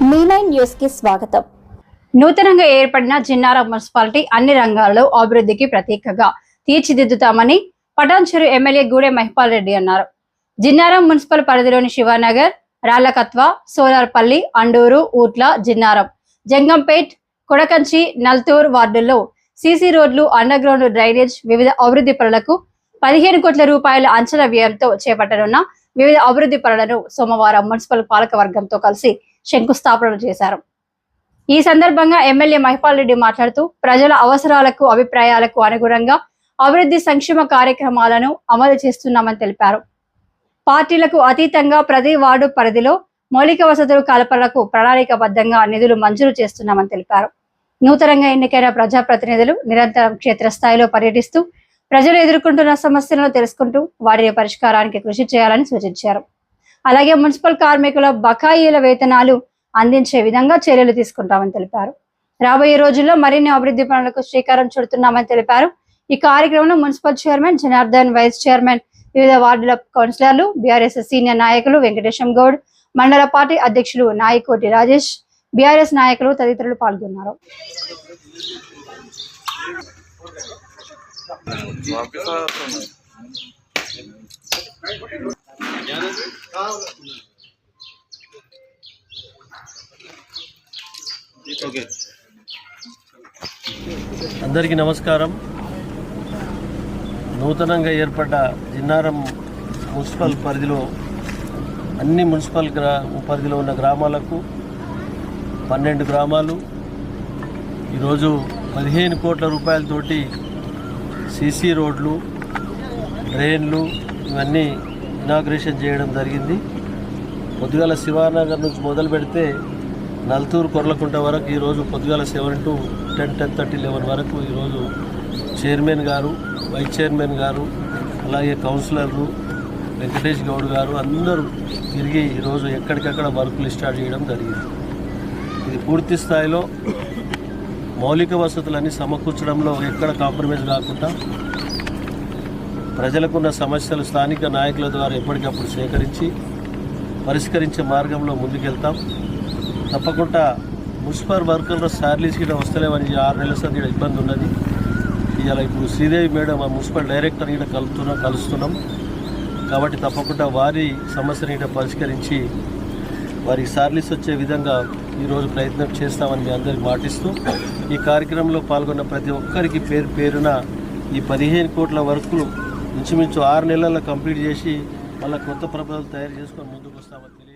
మీ9 news కి స్వాగతం. నూతనంగా ఏర్పడిన జిన్నారం మున్సిపాలిటీ అన్ని రంగాల్లో అభివృద్ధికి ప్రతీకగా తీర్చిదిద్దుతామని పటాన్చెరు ఎమ్మెల్యే గూడెం మహిపాల్ రెడ్డి అన్నారు. జిన్నారం మున్సిపల్ పరిధిలోని శివానగర్, రాళ్లకత్వ, సోలార్పల్లి, అండూరు, ఊట్ల, జిన్నారం, జంగంపేట్, కొడకంచి, నల్తూర్ వార్డుల్లో సీసీ రోడ్లు, అండర్ గ్రౌండ్ డ్రైనేజ్, వివిధ అభివృద్ధి పనులకు 15 కోట్ల రూపాయల అంచనా వ్యయంతో చేపట్టనున్న వివిధ అభివృద్ధి పనులను సోమవారం మున్సిపల్ పాలకవర్గంతో కలిసి శంకుస్థాపన చేశారు. ఈ సందర్భంగా ఎమ్మెల్యే మహిపాల్ రెడ్డి మాట్లాడుతూ ప్రజల అవసరాలకు, అభిప్రాయాలకు అనుగుణంగా అభివృద్ధి సంక్షేమ కార్యక్రమాలను అమలు చేస్తున్నామని తెలిపారు. పార్టీలకు అతీతంగా ప్రతి వార్డు పరిధిలో మౌలిక వసతులు కల్పనకు ప్రణాళికాబద్ధంగా నిధులు మంజూరు చేస్తున్నామని తెలిపారు. నూతనంగా ఎన్నికైన ప్రజాప్రతినిధులు నిరంతరం క్షేత్రస్థాయిలో పర్యటిస్తూ ప్రజలు ఎదుర్కొంటున్న సమస్యలను తెలుసుకుంటూ వాటి పరిష్కారానికి కృషి చేయాలని సూచించారు. అలాగే మున్సిపల్ కార్మికుల బకాయిల వేతనాలు అందించే విధంగా చర్యలు తీసుకుంటామని తెలిపారు. రాబోయే రోజుల్లో మరిన్ని అభివృద్ధి పనులకు శ్రీకారం చుడుతున్నామని తెలిపారు. ఈ కార్యక్రమంలో municipal chairman Janardhan, vice chairman, వివిధ వార్డుల కౌన్సిలర్లు, బీఆర్ఎస్ సీనియర్ నాయకులు వెంకటేశం గౌడ్, మండల పార్టీ అధ్యక్షులు నాయకోటి రాజేష్, బీఆర్ఎస్ నాయకులు తదితరులు పాల్గొన్నారు. అందరికీ నమస్కారం. నూతనంగా ఏర్పడ్డ జిన్నారం మున్సిపల్ పరిధిలో అన్ని మున్సిపల్ పరిధిలో ఉన్న గ్రామాలకు 12 గ్రామాలు ఈరోజు 15 కోట్ల రూపాయలతోటి సీసీ రోడ్లు, డ్రైన్లు ఇవన్నీ ఇనాగ్రేషన్ చేయడం జరిగింది. పొద్దుగాల శివానగర్ నుంచి మొదలు పెడితే నల్తూరు, కొర్లకుంట వరకు ఈరోజు పొద్దుగాల 7 to 10:30, 11 వరకు ఈరోజు చైర్మన్ గారు, వైస్ చైర్మన్ గారు, అలాగే కౌన్సిలర్లు, వెంకటేష్ గౌడ్ గారు అందరూ తిరిగి ఈరోజు ఎక్కడికక్కడ వర్కులు స్టార్ట్ చేయడం జరిగింది. ఇది పూర్తి స్థాయిలో మౌలిక వసతులన్నీ సమకూర్చడంలో ఎక్కడ కాంప్రమైజ్ కాకుండా ప్రజలకున్న సమస్యలు స్థానిక నాయకుల ద్వారా ఎప్పటికప్పుడు సేకరించి పరిష్కరించే మార్గంలో ముందుకెళ్తాం. తప్పకుండా మున్సిపల్ వర్కర్ల శాలరీస్ కూడా వస్తలేవని 6 నెలల సంది ఇబ్బంది ఉన్నది. ఇలా ఇప్పుడు శ్రీదేవి మేడం ఆ మున్సిపల్ డైరెక్టర్ కూడా కలుస్తున్నాం. కాబట్టి తప్పకుండా వారి సమస్యని పరిష్కరించి వారికి శాలరీస్ వచ్చే విధంగా ఈరోజు ప్రయత్నం చేస్తామని మీ అందరికీ మాటిస్తూ ఈ కార్యక్రమంలో పాల్గొన్న ప్రతి ఒక్కరికి పేరు పేరున ఈ 15 కోట్ల వర్కులు ఇంచుమించు 6 నెలల్లో కంప్లీట్ చేసి మళ్ళీ కొత్త ప్రపోజల్ తయారు చేసుకొని ముందుకు వస్తామని తెలియజేస్తాం.